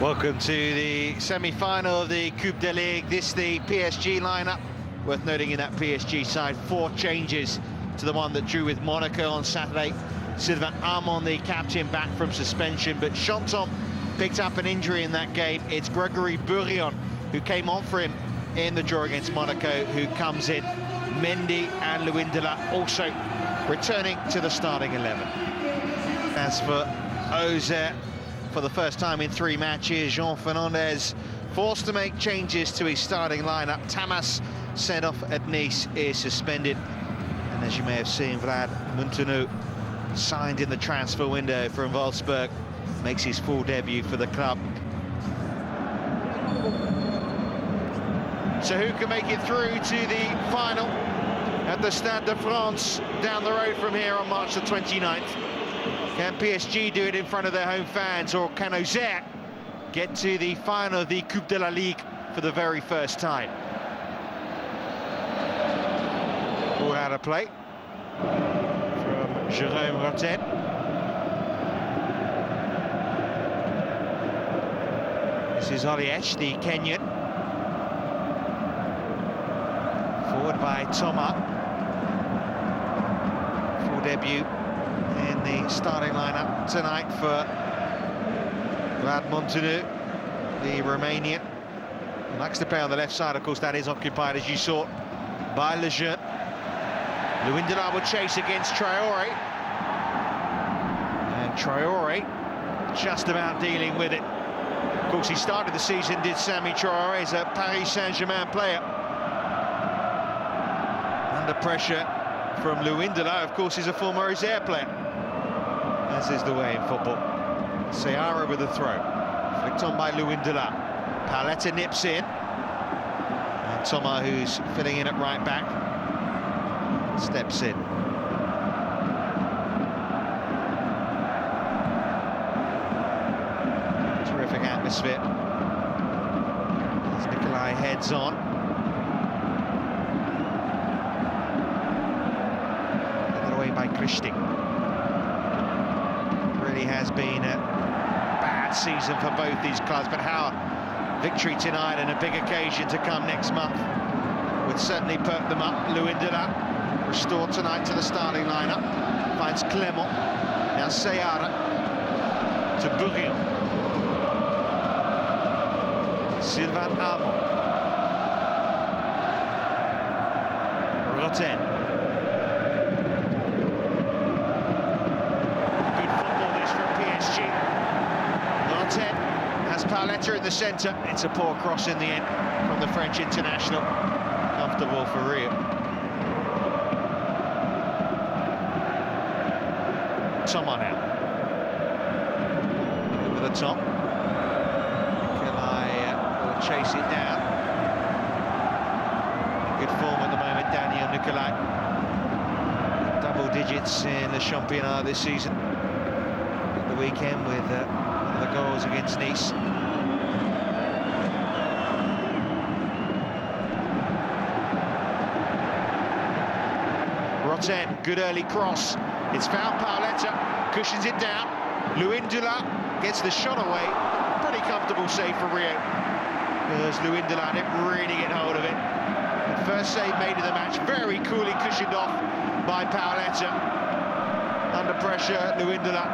Welcome to the semi-final of the Coupe de Ligue. This is the PSG lineup. Worth noting in that PSG side, 4 changes to the one that drew with Monaco on Saturday. Sylvain Armand, the captain, back from suspension, but Chanton picked up an injury in that game. It's Gregory Bourillon who came on for him in the draw against Monaco, who comes in. Mendy and Lewindela also returning to the starting 11. As for Auxerre, for the first time in 3 matches, Jean Fernandez forced to make changes to his starting lineup. Tamas, sent off at Nice, is suspended. And as you may have seen, Vlad Munteanu, signed in the transfer window from Wolfsburg, makes his full debut for the club. So who can make it through to the final at the Stade de France down the road from here on March the 29th? Can PSG do it in front of their home fans, or can Auxerre get to the final of the Coupe de la Ligue for the very first time? Ball out of play from Jérôme Rotten. This is Oliech, the Kenyan. Forward by Thomas. Full debut in the starting lineup tonight for Vlad Munteanu, the Romanian. He likes to play on the left side, of course. That is occupied, as you saw, by Lejeune. Lewindela will chase against Traoré, and Traoré just about dealing with it. Of course, he started the season, did Sami Traoré, as a Paris Saint-Germain player. Under pressure from Lewindela, of course, is a former Auxerre player, as is the way in football. Seara with a throw, flicked on by Lewindela. Paletta nips in, and Thomas, who's filling in at right back, steps in. Terrific atmosphere as Nikolai heads on. Led away by Christing. Really has been a bad season for both these clubs, but how victory tonight and a big occasion to come next month would certainly perk them up. Lewindela restored tonight to the starting lineup, finds Clément, now Seara to Bourillon. Sylvain Armand. Rotten. Good football this from PSG. Rotten has Paletta in the centre. It's a poor cross in the end from the French international. Comfortable for Rio. Thomas now. Over the top. Nikolai will chase it down. Good form at the moment, Daniel Nikolai. Double digits in the Championnat this season. At the weekend with one of the goals against Nice. Rotten, good early cross. It's found Paletta, cushions it down. Lewindela gets the shot away. Pretty comfortable save for Rio, because Lewindela didn't really get hold of it. The first save made of the match, very coolly cushioned off by Paletta. Under pressure, Lewindela.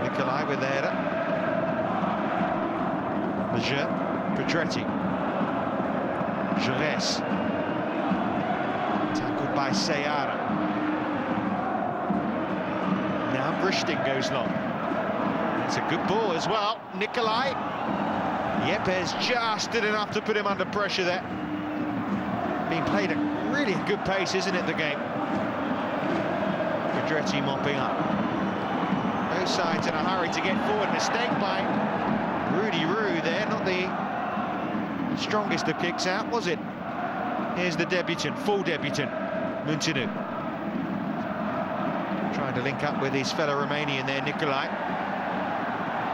Nikolai with the header. Lejeune, Pedretti, Jerez, tackled by Seara. Now Christing goes long. It's a good ball as well. Nikolai, Yepes just did enough to put him under pressure there. Being played at really good pace, isn't it, the game? Pedretti mopping up. Both sides in a hurry to get forward. Mistake by Rudy Roux there, not the strongest of kicks out, was it? Here's the debutant, full debutant, Munteanu. Trying to link up with his fellow Romanian there, Nikolai.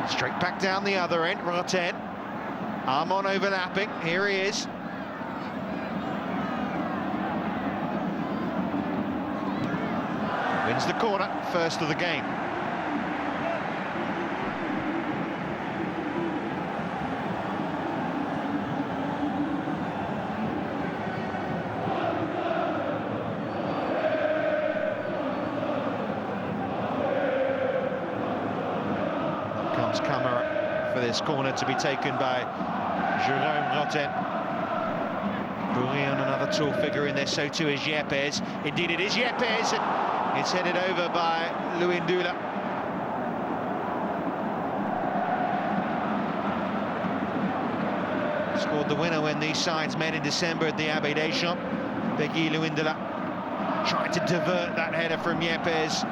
Straight back down the other end, Rotten. Armand overlapping, here he is. Wins the corner, first of the game. Comes Camara for this corner to be taken by Jérôme Rotten. Bourillon, another tall figure in there, so too is Yepes. Indeed it is Yepes, and it's headed over by Luindula. Scored the winner when these sides met in December at the Abbé Deschamps. Peggy Luindula trying to divert that header from Yepes.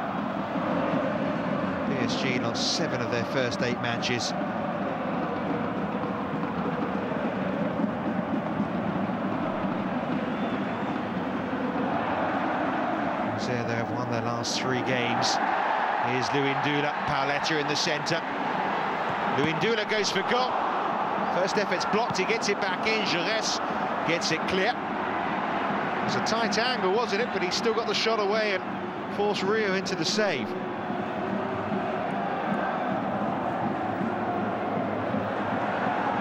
PSG lost 7 of their first 8 matches. Auxerre, they have won their last 3 games. Here's Luindula, Paoletta in the centre. Luindula goes for goal. First effort's blocked, he gets it back in. Jerez gets it clear. It was a tight angle, wasn't it? But he still got the shot away and forced Rio into the save.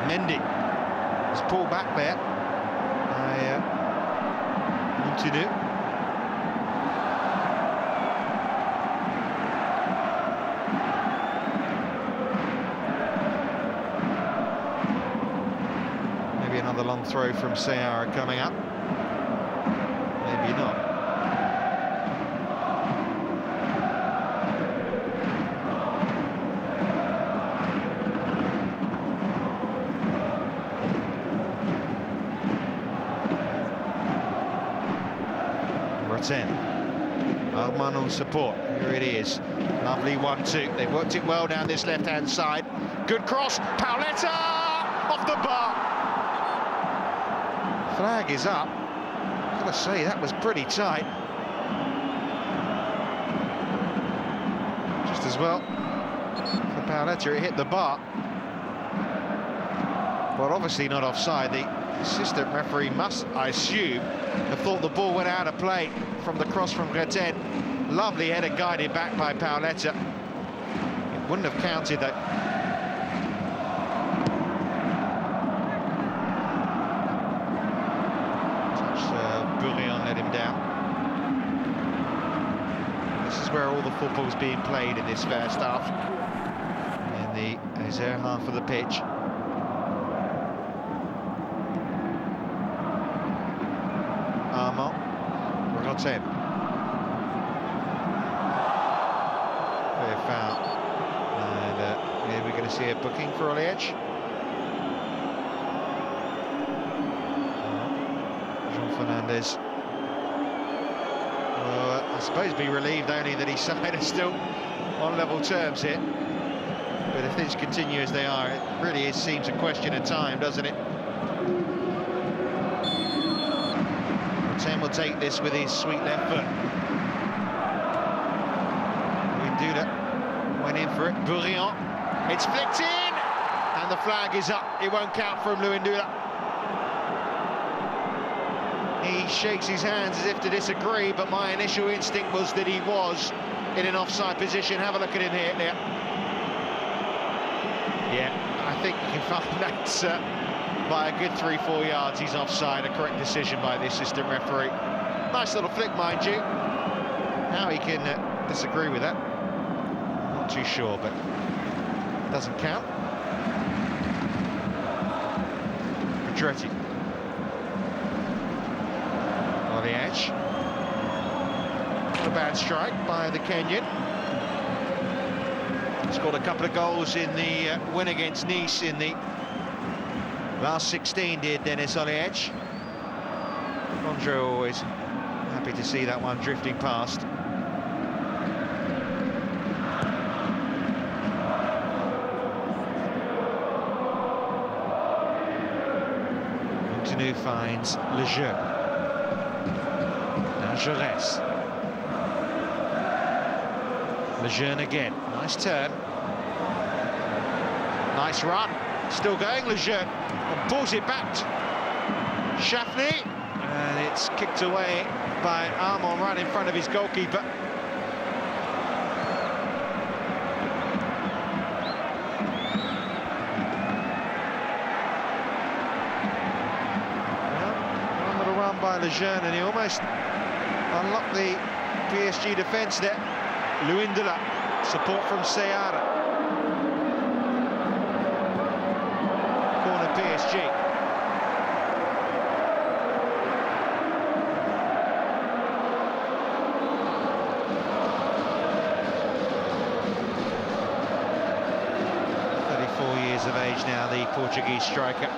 Mendy was pulled back there by Montigny. Maybe another long throw from Seara coming up. Maybe not. Armand on support, here it is. Lovely 1-2, they've worked it well down this left-hand side. Good cross, Paoletta off the bar. Flag is up. Gotta say, that was pretty tight. Just as well for Paoletta, it hit the bar. But obviously not offside. The assistant referee must, I assume, have thought the ball went out of play from the cross from Gretin. Lovely header guided back by Paoletta. It wouldn't have counted though. Touch Bourillon let him down. This is where all the football's being played in this first half. In the Auxerre half of the pitch. Armand, Rotten. Clear foul. And here we're going to see a booking for Auxerre. Jean Fernandez. Well, I suppose be relieved only that his side are still on level terms here. But if things continue as they are, it really seems a question of time, doesn't it? Rotten will take this with his sweet left foot. Luindula went in for it. Bourillon. It's flicked in, and the flag is up. It won't count from Luindula. He shakes his hands as if to disagree, but my initial instinct was that he was in an offside position. Have a look at him here. Yeah, I think you can find that. By a good 3-4 yards, he's offside. A correct decision by the assistant referee. Nice little flick, mind you. How he can disagree with that, not too sure, but doesn't count. Pedretti on the edge. Not a bad strike by the Kenyan. Scored a couple of goals in the win against Nice in the last 16, did Dennis on the edge. Andre always happy to see that one drifting past. Montigny finds Le Jeu. Now Jerez. Lejeune again, nice turn. Nice run, still going Lejeune. And pulls it back to Chafny, and it's kicked away by Armand right in front of his goalkeeper. Lejeune, and he almost unlocked the PSG defence there. Luindela, support from Seara. Corner PSG. Years of age now, the Portuguese striker.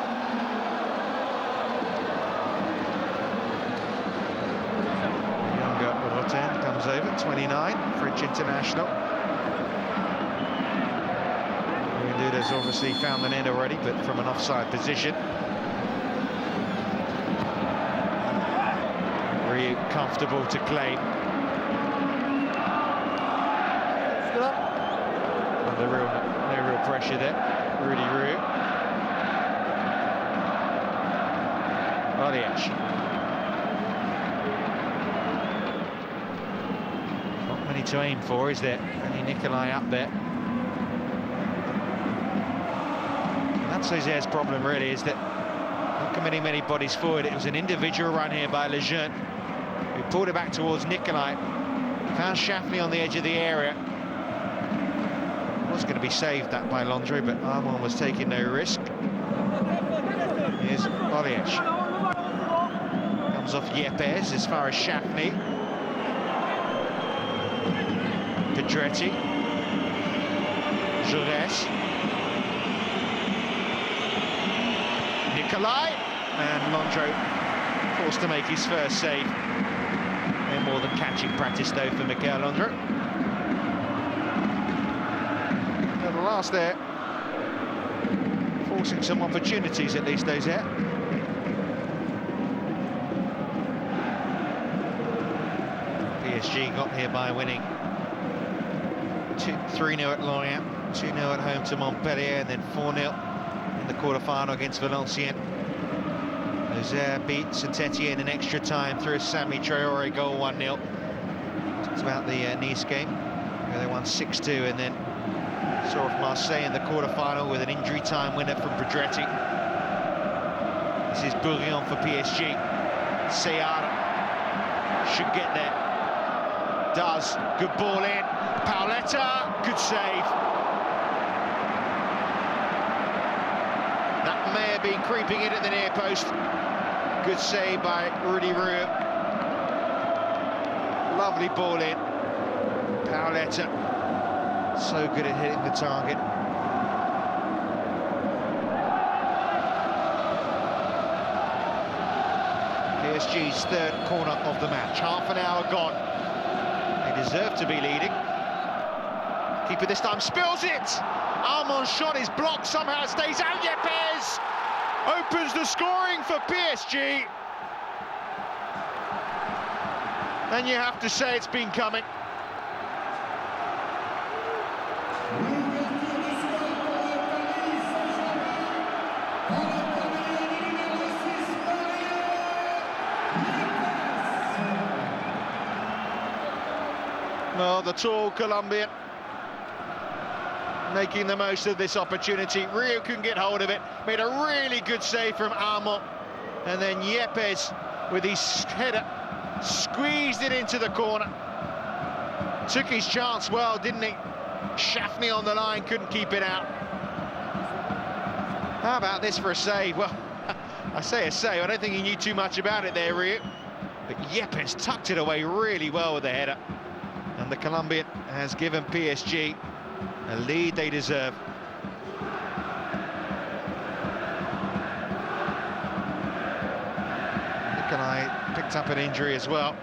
Younger Roten comes over, 29, French international. Duda's obviously found the net already, but from an offside position. Really comfortable to claim. No real pressure there. Rudy Rue. Auxerre. Not many to aim for, is there? Only Nicolai up there. And that's Auzerre's problem, really, is that not committing many bodies forward. It was an individual run here by Lejeune, who pulled it back towards Nicolai. Found Shaftney on the edge of the area. Was going to be saved that by Londre, but Armand was taking no risk. Here's Auxerre. Comes off Yepes as far as Shaftney. Pedretti. Jaurès. Nicolai. And Londre forced to make his first save. No more than catching practice, though, for Michael Londre. Last there, forcing some opportunities at least, Auxerre. PSG got here by winning 3-0 at Lorient, 2-0 at home to Montpellier, and then 4-0 in the quarter-final against Valenciennes. Auxerre beat Saint-Etienne in extra time through a Sami Traoré goal, 1-0. Talked about the Nice game, where they won 6-2, and then saw off Marseille in the quarter-final with an injury time winner from Pedretti. This is Bourguignon for PSG. Seara should get there. Does. Good ball in. Paoletta, good save. That may have been creeping in at the near post. Good save by Rudy Rue. Lovely ball in. Paoletta. So good at hitting the target. PSG's third corner of the match. Half an hour gone. They deserve to be leading. Keeper this time spills it. Armand's shot is blocked, somehow it stays out. Yepes opens the scoring for PSG. And you have to say it's been coming. Well, the tall Colombian making the most of this opportunity. Rio couldn't get hold of it. Made a really good save from Armand. And then Yepes, with his header, squeezed it into the corner. Took his chance well, didn't he? Shaftney on the line, couldn't keep it out. How about this for a save? Well, I say a save, I don't think he knew too much about it there, Rio. But Yepes tucked it away really well with the header. And the Colombian has given PSG a lead they deserve. Nicolai picked up an injury as well.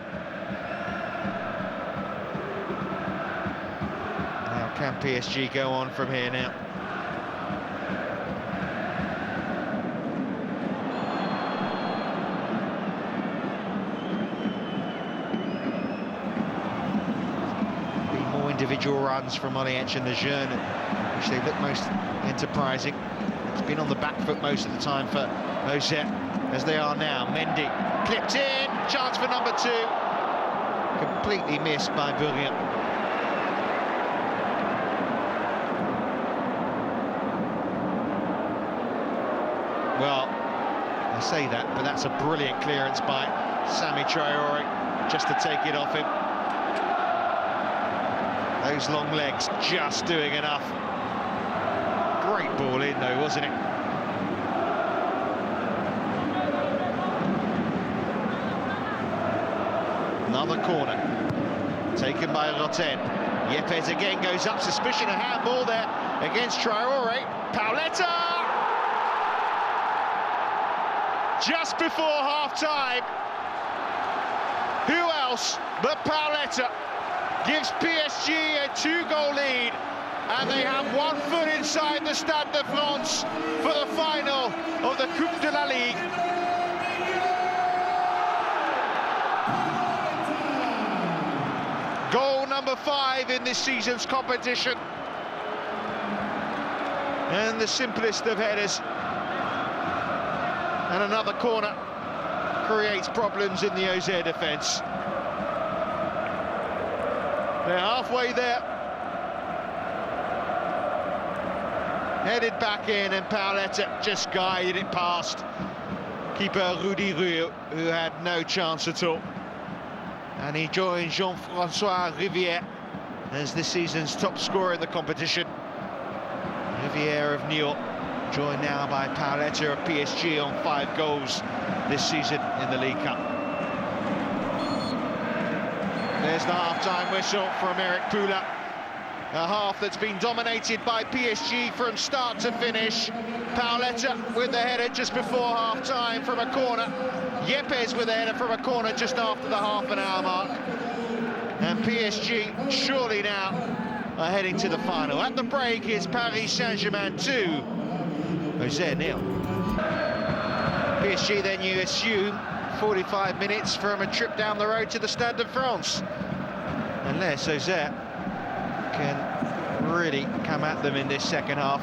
Now can PSG go on from here now? Individual runs from Auxerre and Lejeune, which they look most enterprising. It's been on the back foot most of the time for Auxerre, as they are now. Mendy clipped in, chance for number 2. Completely missed by Bourguignon. Well, I say that, but that's a brilliant clearance by Sami Traore, just to take it off him. Those long legs just doing enough. Great ball in though, wasn't it? Another corner, taken by Roten. Yepes again goes up, suspicion of handball there against Traore. Paoletta! Just before half-time, who else but Paoletta gives PSG a 2-goal lead, and they have 1 foot inside the Stade de France for the final of the Coupe de la Ligue. Goal number 5 in this season's competition. And the simplest of headers. And another corner creates problems in the Auxerre defence. They're halfway there. Headed back in, and Paoletta just guided it past keeper Rudy Rio, who had no chance at all. And he joins Jean-François Rivière as this season's top scorer in the competition. Rivière of Nyon, joined now by Paoletta of PSG on 5 goals this season in the League Cup. There's the half-time whistle from Eric Poula. A half that's been dominated by PSG from start to finish. Paoletta with the header just before half-time from a corner. Yepes with a header from a corner just after the half-an-hour mark. And PSG surely now are heading to the final. At the break is Paris Saint-Germain 2, Auxerre 0. PSG then, you assume, 45 minutes from a trip down the road to the Stade de France. Unless Auxerre can really come at them in this second half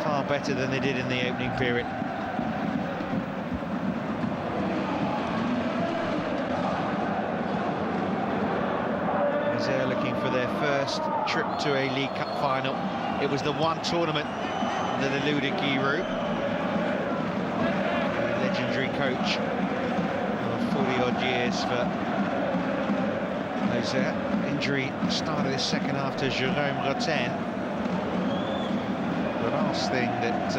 far better than they did in the opening period. Auxerre looking for their first trip to a League Cup final. It was the one tournament that eluded Giroud, a legendary coach of 40-odd years for Auxerre. Injury started this second half to Jérôme Roten. The last thing that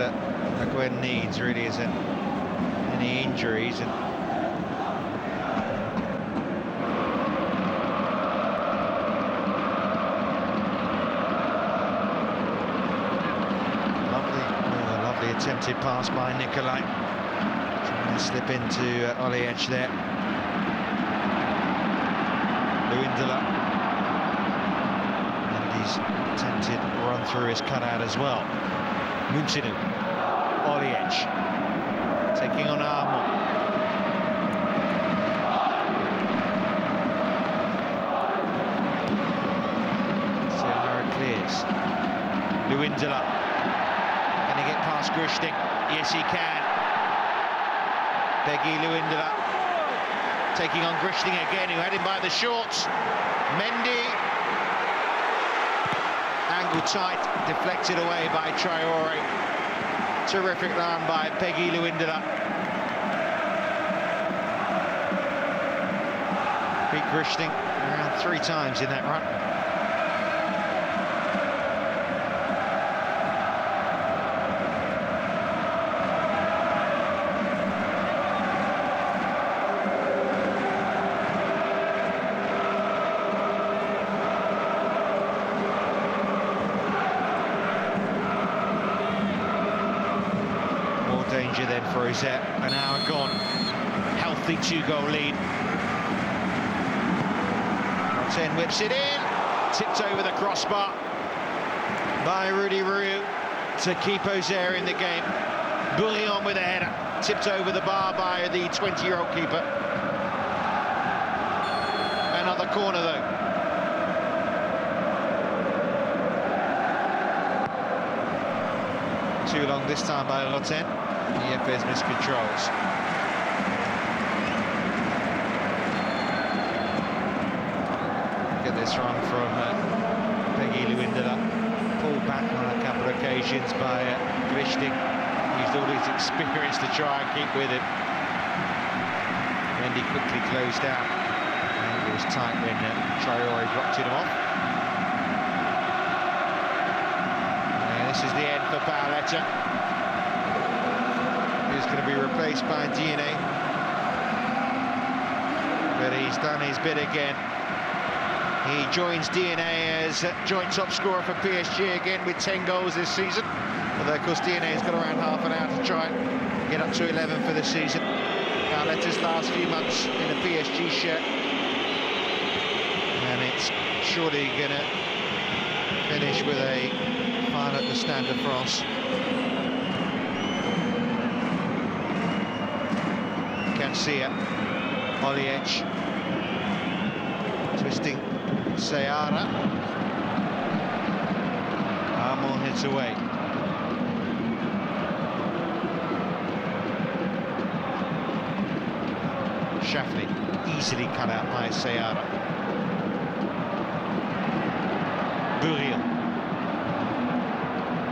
Le Guen needs really isn't any injuries. And lovely attempted pass by Nicolai, trying to slip into Auxerre there. Luindela. Attempted run through his cutout as well. Mountinu, Auxerre, taking on Armand. Sierra clears. Luindela, can he get past Grushting? Yes, he can. Peggy Luindela taking on Grushting again, who had him by the shorts. Mendy. Angle tight, deflected away by Traore. Terrific run by Peggy Luindela. Beat Grushting around 3 times in that run. Danger then for Auxerre, an hour gone. Healthy 2-goal lead. Roten whips it in, tipped over the crossbar by Rudy Rio to keep Auxerre in the game. Bourillon with a header, tipped over the bar by the 20-year-old keeper. Another corner though. Too long this time by Roten. Yepes miscontrols. Get this run from Peggy Luindela. Pulled back on a couple of occasions by Grushting. Used all his experience to try and keep with it. Then Mendy quickly closed down. And it was tight when Traore blocked him off. And this is the end for Barletta. He's going to be replaced by DNA. But he's done his bit again. He joins DNA as joint top scorer for PSG again with 10 goals this season. Although, of course, DNA's got around half an hour to try and get up to 11 for the season. Barletta's last few months in a PSG shirt. And it's surely going to finish with a final at the Stade de France. Garcia, Oliech, twisting Seara. Armand hits away. Shafley easily cut out by Seara. Bourriel.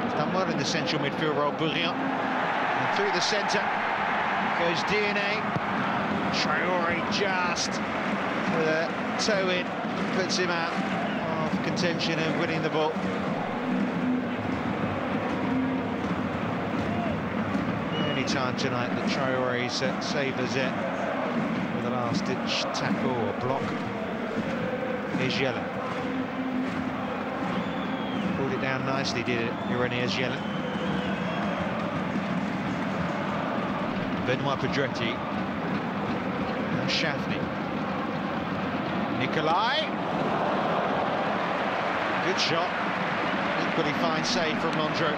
He's done well in the central midfield role, Bourriel. And through the centre goes DNA. Traore just with a toe in, puts him out of contention and winning the ball. The only time tonight that Traore's savours it with a last-ditch tackle or block is Yellen. Pulled it down nicely, did it, Ireneas Yellen. Benoit Pedretti. Shafney. Nicolai. Good shot. Equally fine save from Londro.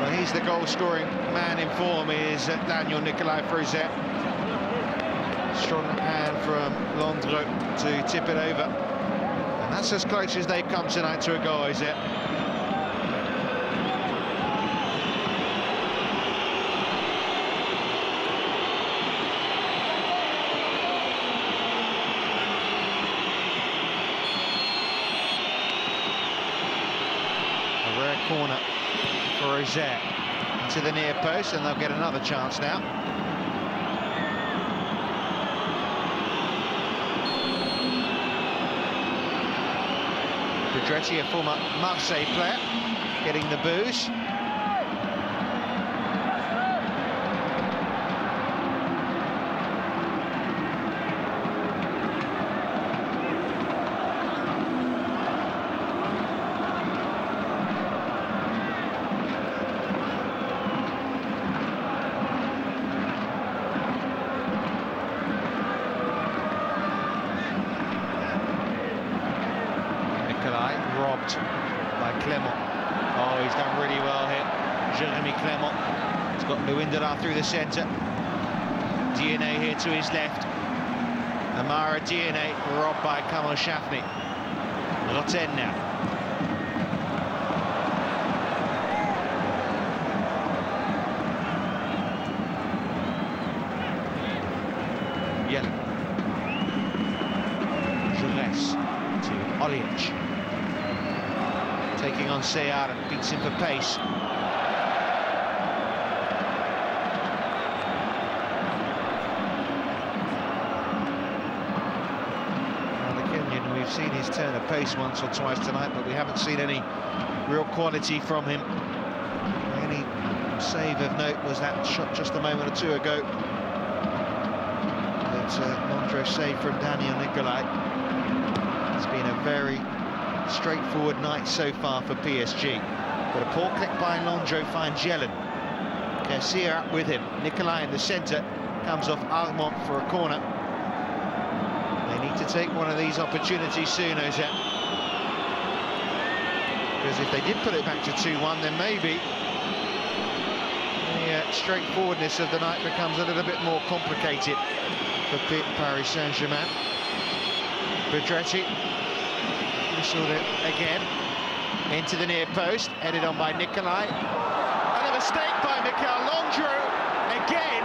Well, he's the goal-scoring man in form, is Daniel Nicolai Frozet. Strong hand from Londro to tip it over. And that's as close as they've come tonight to a goal, is it? Corner for Auxerre into the near post, and they'll get another chance now. Pedretti, a former Marseille player, getting the boos. Robbed by Clement. Oh, he's done really well here. Jeremy Clement. He's got Luindala through the centre. DNA here to his left. Amara DNA robbed by Kamal Shafni. Roten now. Yellen. Jures to Oliech. Taking on Seara, beats him for pace. Now the Kenyan, we've seen his turn of pace once or twice tonight, but we haven't seen any real quality from him. The only save of note was that shot just a moment or two ago. But Londro saved from Daniel Nicolai. It's been a very straightforward night so far for PSG. But a poor click by Londro finds Yellen. Garcia up with him. Nicolai in the centre. Comes off Armand for a corner. They need to take one of these opportunities soon, Auxerre. Because if they did put it back to 2-1, then maybe the straightforwardness of the night becomes a little bit more complicated for Paris Saint-Germain. Pedretti. Whistled it again into the near post, headed on by Nicolai, and a mistake by Mikel Londro again,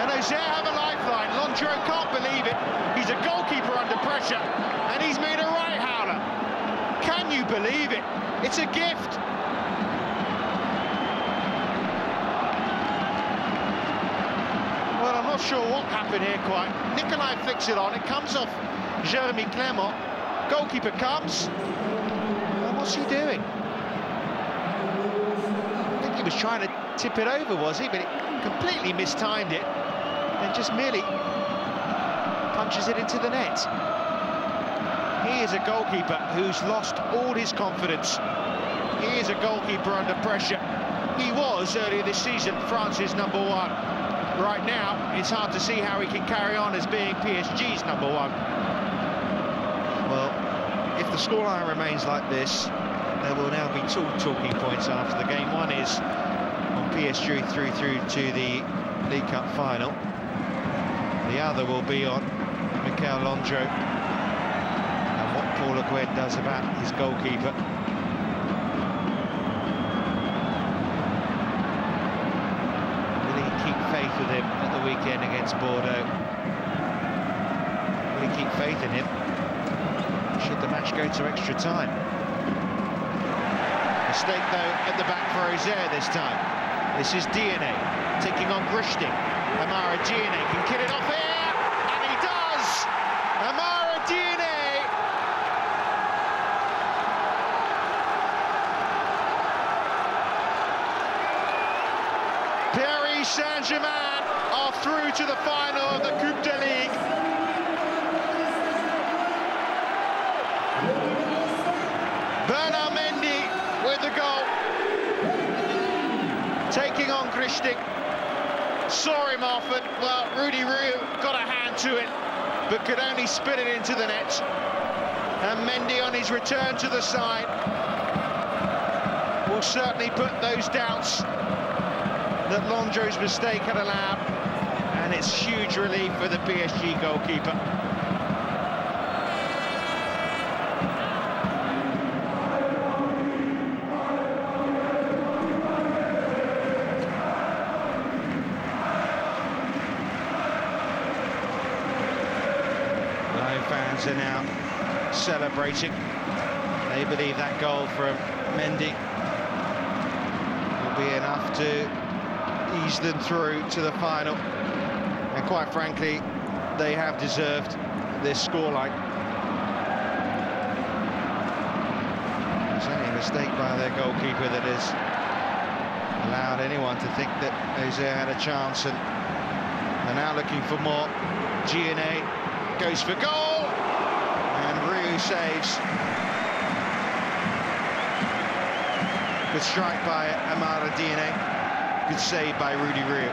and Auxerre have a lifeline. Londro can't believe it. He's a goalkeeper under pressure, and he's made a right howler. Can you believe it? It's a gift. sure what happened here quite. Nicolai flicks it on, it comes off Jeremy Clement. Goalkeeper comes. And what's he doing? I think he was trying to tip it over, was he? But it completely mistimed it and just merely punches it into the net. He is a goalkeeper who's lost all his confidence. He is a goalkeeper under pressure. He was earlier this season France's #1. Right now, it's hard to see how he can carry on as being PSG's #1. Well, if the scoreline remains like this, there will now be two talking points after the game. One is on PSG through to the League Cup final. The other will be on Mikel Landreau and what Paul Le Guen does about his goalkeeper. Faith with him at the weekend against Bordeaux. Will he keep faith in him should the match go to extra time? Mistake though at the back for Auxerre this time. This is Diané taking on Grishting. Amara Diané can kill it off here, and he does! Amara Diané! Paris Saint-Germain are through to the final of the Coupe de Ligue. Bernard Mendy with the goal. Taking on Grishting. Saw him often. Well, Rudy Rue got a hand to it, but could only spin it into the net. And Mendy on his return to the side will certainly put those doubts that Landreau's mistake had allowed, and it's huge relief for the PSG goalkeeper. Lion fans are now celebrating. They believe that goal from Mendy will be enough to ease them through to the final, and quite frankly they have deserved this scoreline. It's only a mistake by their goalkeeper that has allowed anyone to think that Auxerre had a chance, and they're now looking for more. Diané goes for goal, and Rue saves. Good strike by Amara Diané. Good save by Rudy Rue.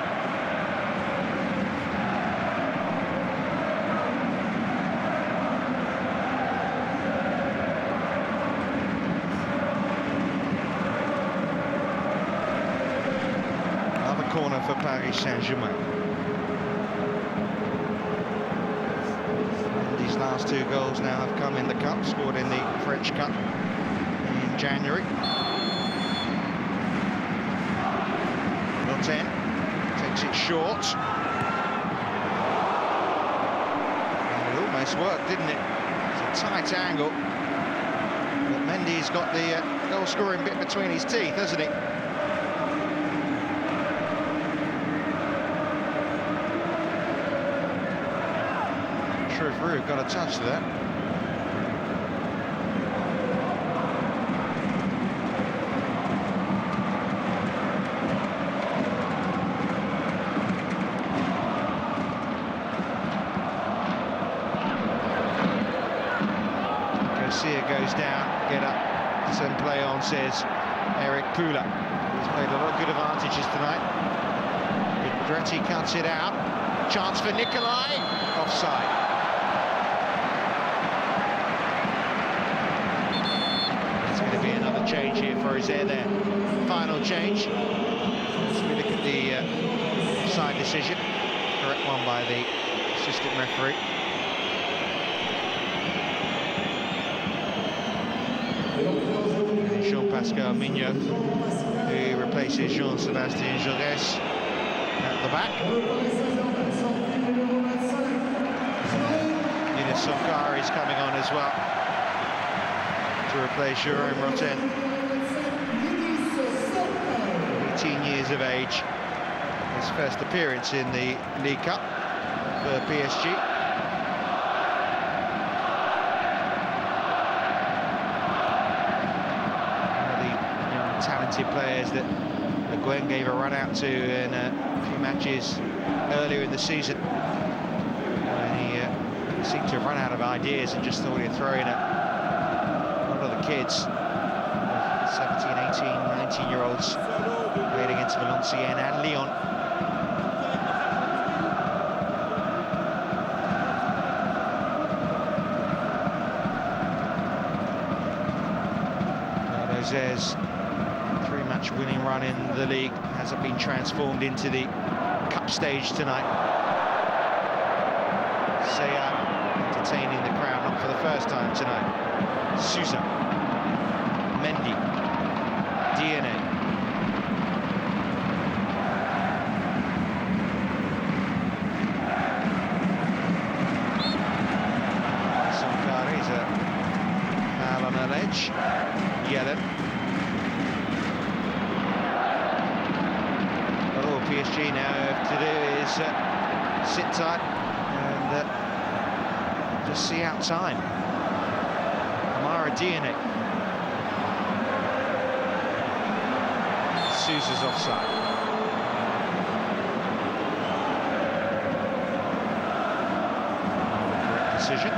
Another corner for Paris Saint-Germain. These last two goals now have come in the Cup, scored in the French Cup in January. 10 takes it short, and it almost worked, didn't it? It's a tight angle, but Mendy's got the goal scoring bit between his teeth, hasn't he? Not sure if Rue got a touch to that. Goes down, get up, send play on, says Eric Pula. He's played a lot of good advantages tonight. Pedretti cuts it out. Chance for Nicolai. Offside. There's going to be another change here for Auxerre there. Final change. As we look at the offside decision. Correct one by the assistant referee. Jean-Pascal Mignot, who replaces Jean-Sébastien Jaurès at the back. Younes Sankara is coming on as well to replace Jérôme Roten. 18 years of age, his first appearance in the League Cup. for PSG. One of the young talented players that Gwen gave a run out to in a few matches earlier in the season. He seemed to have run out of ideas and just thought he'd throw in a lot of the kids, 17, 18, 19-year-olds playing against Valenciennes and Lyon. Auxerre's three-match winning run in the league hasn't been transformed into the cup stage tonight. Saya entertaining the crowd, not for the first time tonight. Sousa, Mendy, DNA. Sankari's a foul on an edge. Yellen. All PSG now have to do is sit tight and just see out time. Mara DNA. Sousa's offside. Correct decision.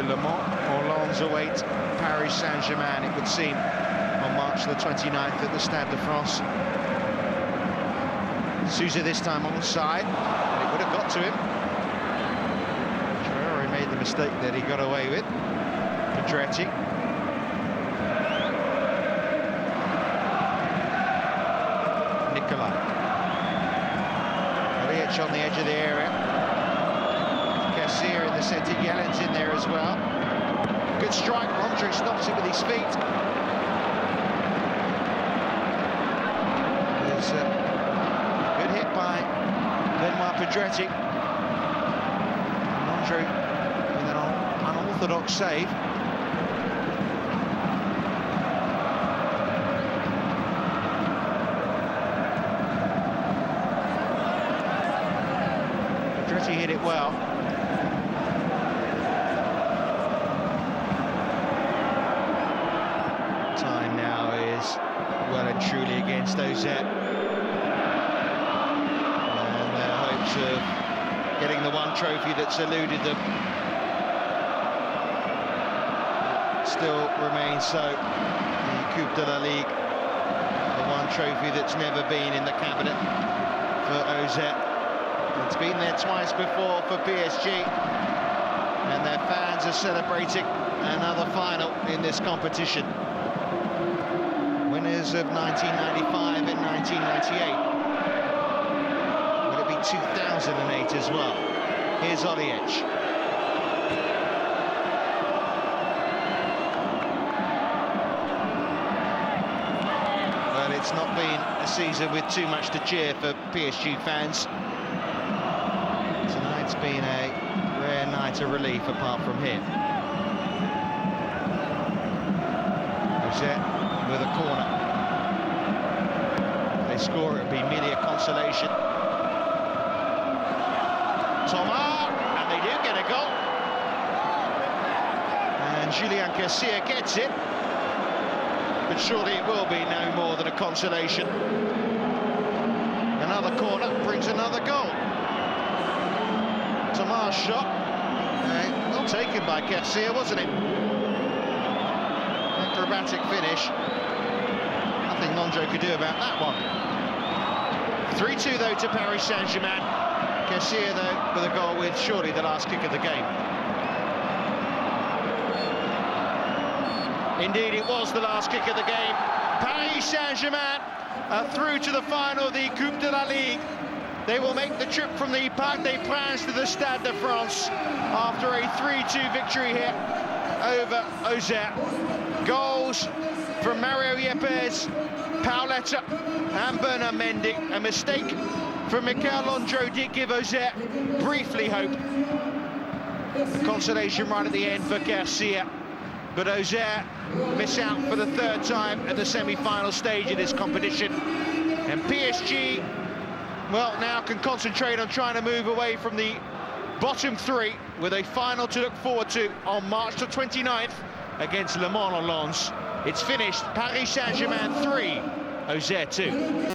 Le Mans, Hollands await Paris Saint-Germain, it would seem, on March the 29th at the Stade de France. Sousa this time onside, and it would have got to him. He made the mistake that he got away with. Pedretti. Nicolai. Liech on the edge of the area. Auxerre in the centre, Yellen's in there as well. Good strike, Andre stops it with his feet. There's a good hit by Benoit Pedretti. Andre with an unorthodox save. Pedretti hit it well. Well and truly against Auxerre, and their hopes of getting the one trophy that's eluded them still remains so. The Coupe de la Ligue, the one trophy that's never been in the cabinet for Auxerre. It's been there twice before for PSG, and their fans are celebrating another final in this competition. Winners of 1995 and 1998. Will it be 2008 as well? Here's Liech. Well, it's not been a season with too much to cheer for PSG fans. Tonight's been a rare night of relief apart from him. Auxerre with a corner. If they score, it would be merely a consolation. Thomas, and they do get a goal. And Julien Cassier gets it. But surely it will be no more than a consolation. Another corner brings another goal. Thomas' shot, well taken by Cassier, wasn't it? Acrobatic finish. Nothing Mondro could do about that one. 3-2 though to Paris Saint-Germain. Cassier though with a goal with surely the last kick of the game. Indeed it was the last kick of the game. Paris Saint-Germain are through to the final of the Coupe de la Ligue. They will make the trip from the Parc des Princes to the Stade de France after a 3-2 victory here over Auxerre. Goals from Mario Yepes, Paoletta and Bernard Mendy. A mistake from Michael Landreau did give Auxerre briefly hope. A consolation run at the end for Garcia. but Auxerre miss out for the third time at the semi-final stage of this competition. And PSG, well, now can concentrate on trying to move away from the bottom three with a final to look forward to on March the 29th against Le Mans on Lens. It's finished, Paris Saint-Germain 3, Auxerre 2.